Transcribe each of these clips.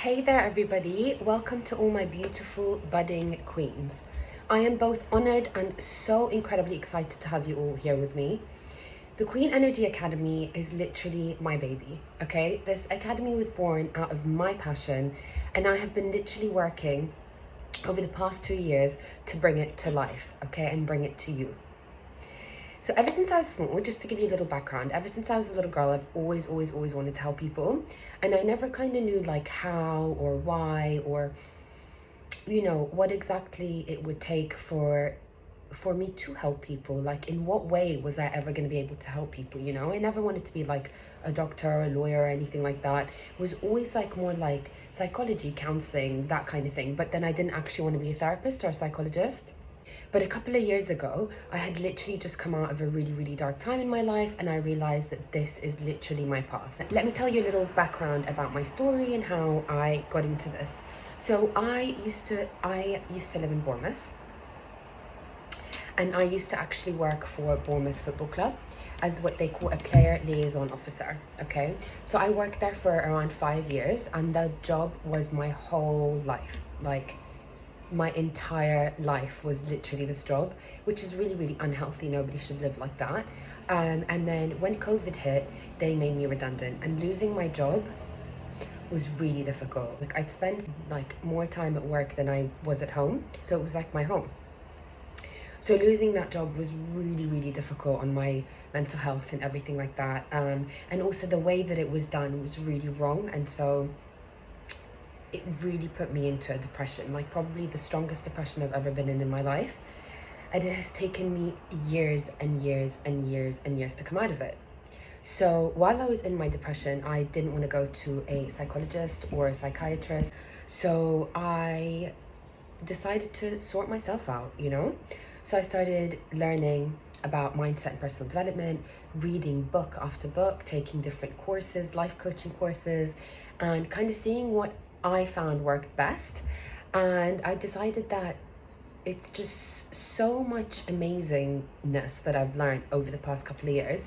Hey there, everybody. Welcome to all my beautiful budding queens. I am both honored and so incredibly excited to have you all here with me. The Queen Energy Academy is literally my baby, okay? This academy was born out of my passion, and I have been literally working over the past 2 years to bring it to life, okay, and bring it to you. So ever since I was small, just to give you a little background, ever since I was a little girl, I've always wanted to help people. And I never kind of knew like how or why or, what exactly it would take for me to help people. Like in what way was I ever going to be able to help people, I never wanted to be like a doctor or a lawyer or anything like that. It was always like more like psychology, counseling, that kind of thing. But then I didn't actually want to be a therapist or a psychologist. But a couple of years ago, I had literally just come out of a really dark time in my life, and I realized that this is literally my path. Let me tell you a little background about my story and how I got into this. So I used to live in Bournemouth, and I used to actually work for Bournemouth Football Club as what they call a player liaison officer, okay? So I worked there for around 5 years, and that job was my whole life. Like, my entire life was literally this job, which is really unhealthy. Nobody should live like that. And then when COVID hit, they made me redundant, and losing my job was really difficult. Like, I'd spend like more time at work than I was at home, so it was like my home. So losing that job was really difficult on my mental health and everything like that. And also the way that it was done was really wrong, and so it really put me into a depression, like probably the strongest depression I've ever been in my life. And it has taken me years to come out of it. So while I was in my depression, I didn't want to go to a psychologist or a psychiatrist. So I decided to sort myself out, So I started learning about mindset and personal development, reading book after book, taking different courses, life coaching courses, and kind of seeing what I found worked best. And I decided that it's just so much amazingness that I've learned over the past couple of years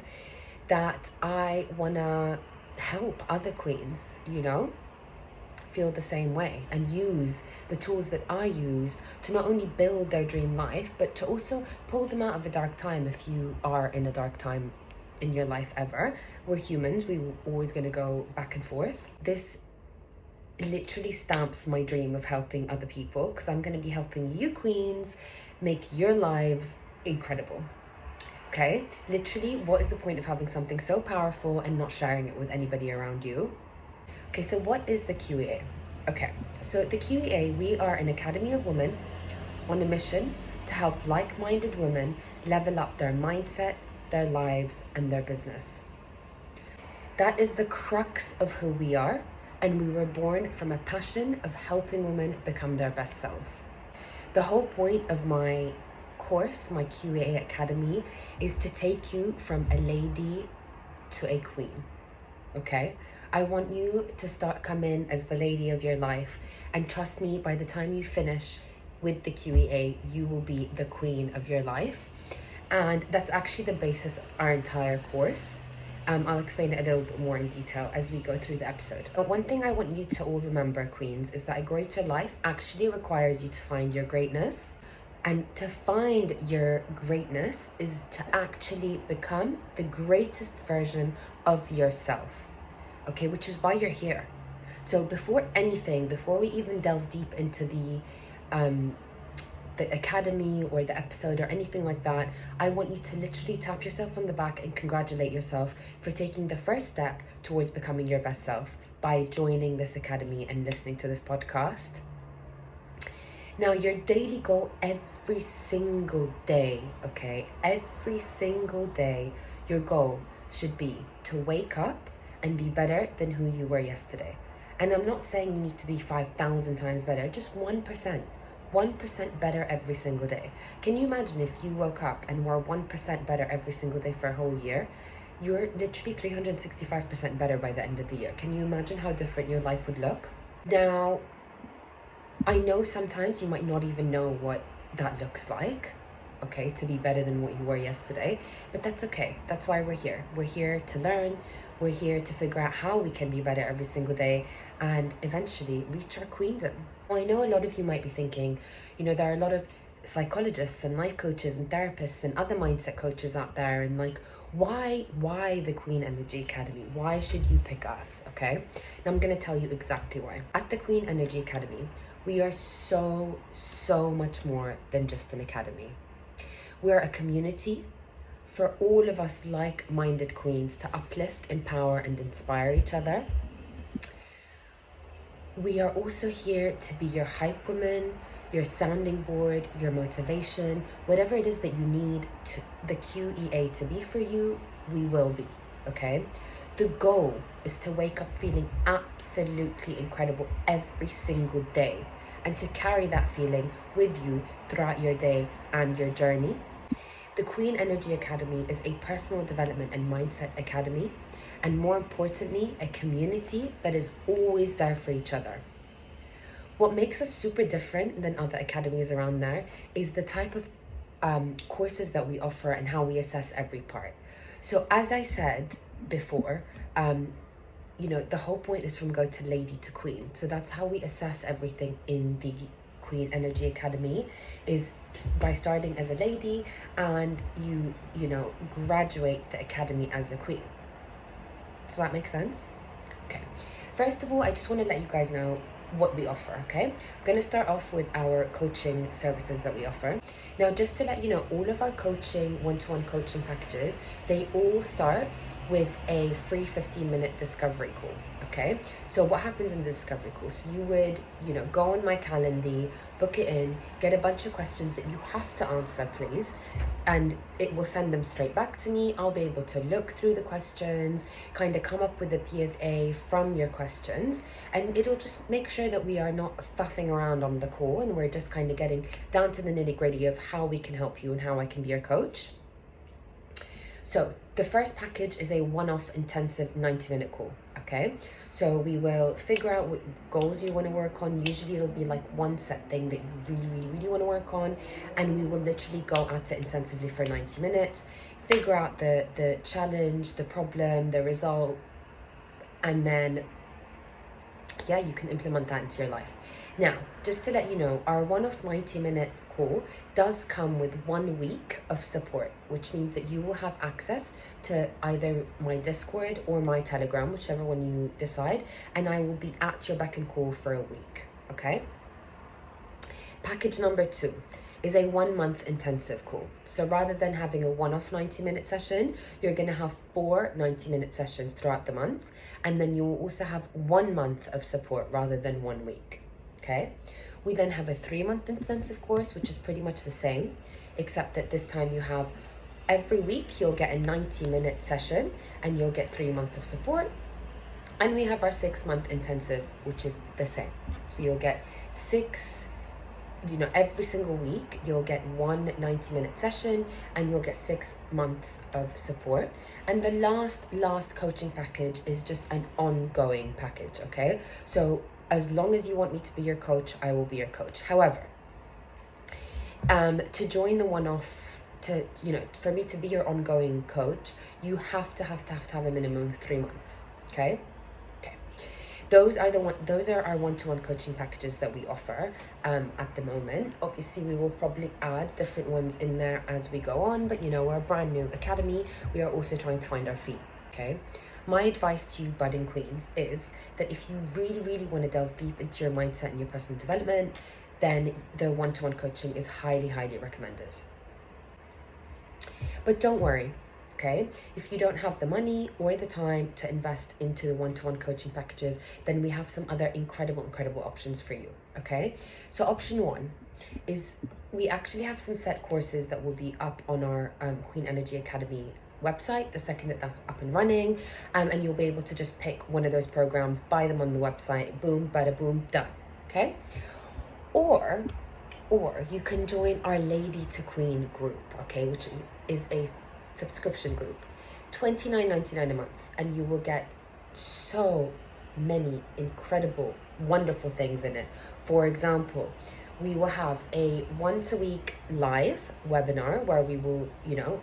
that I want to help other queens, feel the same way and use the tools that I use to not only build their dream life, but to also pull them out of a dark time. If you are in a dark time in your life ever, we're humans, we're always going to go back and forth. This literally stamps my dream of helping other people, because I'm going to be helping you queens make your lives incredible. Okay, literally, what is the point of having something so powerful and not sharing it with anybody around you? Okay, so what is the QEA? Okay, so the QEA, we are an academy of women on a mission to help like-minded women level up their mindset, their lives, and their business. That is the crux of who we are, and we were born from a passion of helping women become their best selves. The whole point of my course, my QEA Academy, is to take you from a lady to a queen, okay? I want you to come in as the lady of your life, and trust me, by the time you finish with the QEA, you will be the queen of your life. And that's actually the basis of our entire course. I'll explain it a little bit more in detail as we go through the episode. But one thing I want you to all remember, queens, is that a greater life actually requires you to find your greatness. And to find your greatness is to actually become the greatest version of yourself, okay? Which is why you're here. So before anything, before we even delve deep into the academy or the episode or anything like that, I want you to literally tap yourself on the back and congratulate yourself for taking the first step towards becoming your best self by joining this academy and listening to this podcast. Now, your daily goal every single day, okay? Every single day, your goal should be to wake up and be better than who you were yesterday. And I'm not saying you need to be 5,000 times better, just 1%. 1% better every single day. Can you imagine if you woke up and were 1% better every single day for a whole year? You're literally 365% better by the end of the year. Can you imagine how different your life would look? Now, I know sometimes you might not even know what that looks like, okay, to be better than what you were yesterday. But that's okay. That's why we're here. We're here to learn. We're here to figure out how we can be better every single day and eventually reach our queendom. Well, I know a lot of you might be thinking, there are a lot of psychologists and life coaches and therapists and other mindset coaches out there, and like, why the Queen Energy Academy? Why should you pick us? Okay, and I'm gonna tell you exactly why. At the Queen Energy Academy, we are so much more than just an academy. We're a community for all of us like-minded queens to uplift, empower, and inspire each other. We are also here to be your hype woman, your sounding board, your motivation, whatever it is that you need to the QEA to be for you, we will be, okay? The goal is to wake up feeling absolutely incredible every single day and to carry that feeling with you throughout your day and your journey. The Queen Energy Academy is a personal development and mindset academy, and more importantly, a community that is always there for each other. What makes us super different than other academies around there is the type of courses that we offer and how we assess every part. So as I said before, the whole point is from go to lady to queen. So that's how we assess everything in the Queen Energy Academy, is by starting as a lady and you graduate the academy as a queen. Does that make sense? Okay. First of all, I just want to let you guys know what we offer, okay? I'm going to start off with our coaching services that we offer. Now, just to let you know, all of our one-to-one coaching packages, they all start with a free 15-minute discovery call, okay? So what happens in the discovery call? So you would, go on my Calendly, book it in, get a bunch of questions that you have to answer, please, and it will send them straight back to me. I'll be able to look through the questions, kind of come up with a PFA from your questions, and it'll just make sure that we are not faffing around on the call and we're just kind of getting down to the nitty-gritty of how we can help you and how I can be your coach. So the first package is a one-off intensive 90-minute call, okay? So we will figure out what goals you want to work on. Usually it'll be like one set thing that you really want to work on, and we will literally go at it intensively for 90 minutes, figure out the challenge, the problem, the result, and then you can implement that into your life. Now, just to let you know, our one-off 90-minute call does come with 1 week of support, which means that you will have access to either my Discord or my Telegram, whichever one you decide, and I will be at your beck and call for a week, okay? Package number 2 is a 1 month intensive call. So rather than having a one-off 90-minute session, you're going to have 4 90-minute sessions throughout the month, and then you will also have 1 month of support rather than 1 week, okay? We then have a 3-month intensive course, which is pretty much the same, except that this time you have every week you'll get a 90-minute session and you'll get 3 months of support. And we have our 6-month intensive, which is the same. So you'll get every single week you'll get 1 90-minute session and you'll get 6 months of support. And the last coaching package is just an ongoing package, okay? So as long as you want me to be your coach, I will be your coach. However, to join the one-off, for me to be your ongoing coach, you have to have a minimum of 3 months, okay? Those are our one-to-one coaching packages that we offer at the moment. Obviously, we will probably add different ones in there as we go on, but we're a brand new academy. We are also trying to find our feet, okay? My advice to you budding queens is that if you really want to delve deep into your mindset and your personal development, then the one-to-one coaching is highly recommended. But don't worry, okay? If you don't have the money or the time to invest into the one-to-one coaching packages, then we have some other incredible options for you, okay? So option 1 is we actually have some set courses that will be up on our Queen Energy Academy website the second that's up and running, and you'll be able to just pick one of those programs, buy them on the website, boom, bada boom, done, okay? Or you can join our Lady to Queen group, okay, which is a subscription group, $29.99 a month, and you will get so many incredible, wonderful things in it. For example, We will have a once a week live webinar where we will,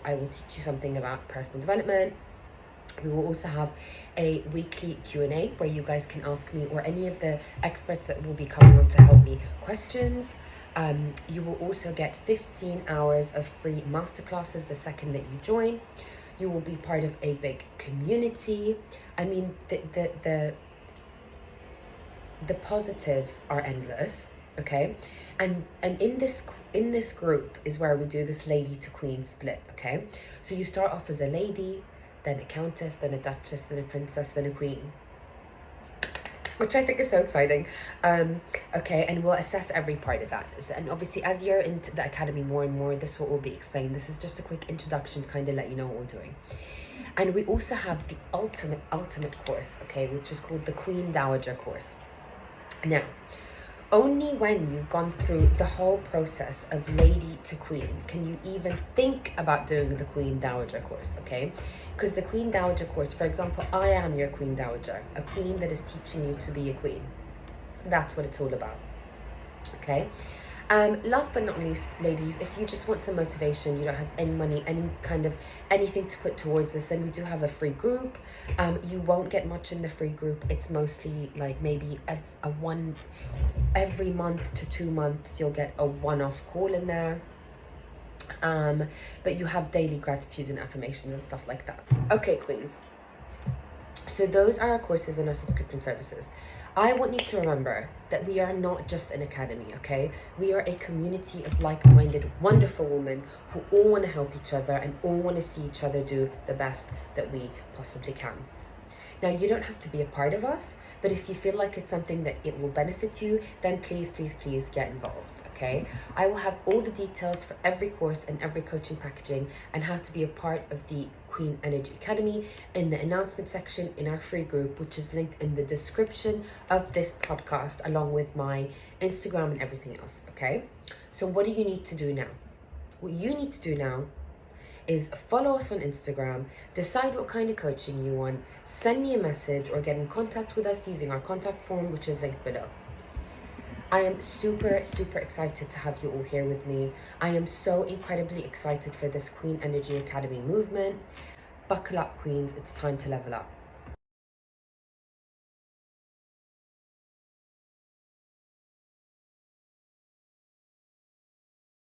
I will teach you something about personal development. We will also have a weekly Q&A where you guys can ask me or any of the experts that will be coming on to help me questions. You will also get 15 hours of free masterclasses the second that you join. You will be part of a big community. I mean, the positives are endless, okay? And in this group is where we do this lady to queen split, okay? So you start off as a lady, then a countess, then a duchess, then a princess, then a queen, which I think is so exciting. Okay, and we'll assess every part of that. So, and obviously, as you're into the academy more and more, this will all be explained. This is just a quick introduction to kind of let you know what we're doing. And we also have the ultimate course, okay, which is called the Queen Dowager course. Now, only when you've gone through the whole process of lady to queen can you even think about doing the Queen Dowager course, okay? Because the Queen Dowager course, for example, I am your Queen Dowager, a queen that is teaching you to be a queen. That's what it's all about, okay? Last but not least, ladies, if you just want some motivation, you don't have any money, anything to put towards this, then we do have a free group. You won't get much in the free group. It's mostly like maybe every month to 2 months, you'll get a one-off call in there. But you have daily gratitudes and affirmations and stuff like that. Okay, queens. So those are our courses and our subscription services. I want you to remember that we are not just an academy, okay? We are a community of like-minded, wonderful women who all want to help each other and all want to see each other do the best that we possibly can. Now, you don't have to be a part of us, but if you feel like it's something that it will benefit you, then please get involved, okay? I will have all the details for every course and every coaching packaging and how to be a part of the Queen Energy Academy in the announcement section in our free group, which is linked in the description of this podcast, along with my Instagram and everything else, okay? So what do you need to do now? What you need to do now is follow us on Instagram, decide what kind of coaching you want, send me a message or get in contact with us using our contact form, which is linked below. I am super excited to have you all here with me. I am so incredibly excited for this Queen Energy Academy movement. Buckle up, queens, it's time to level up.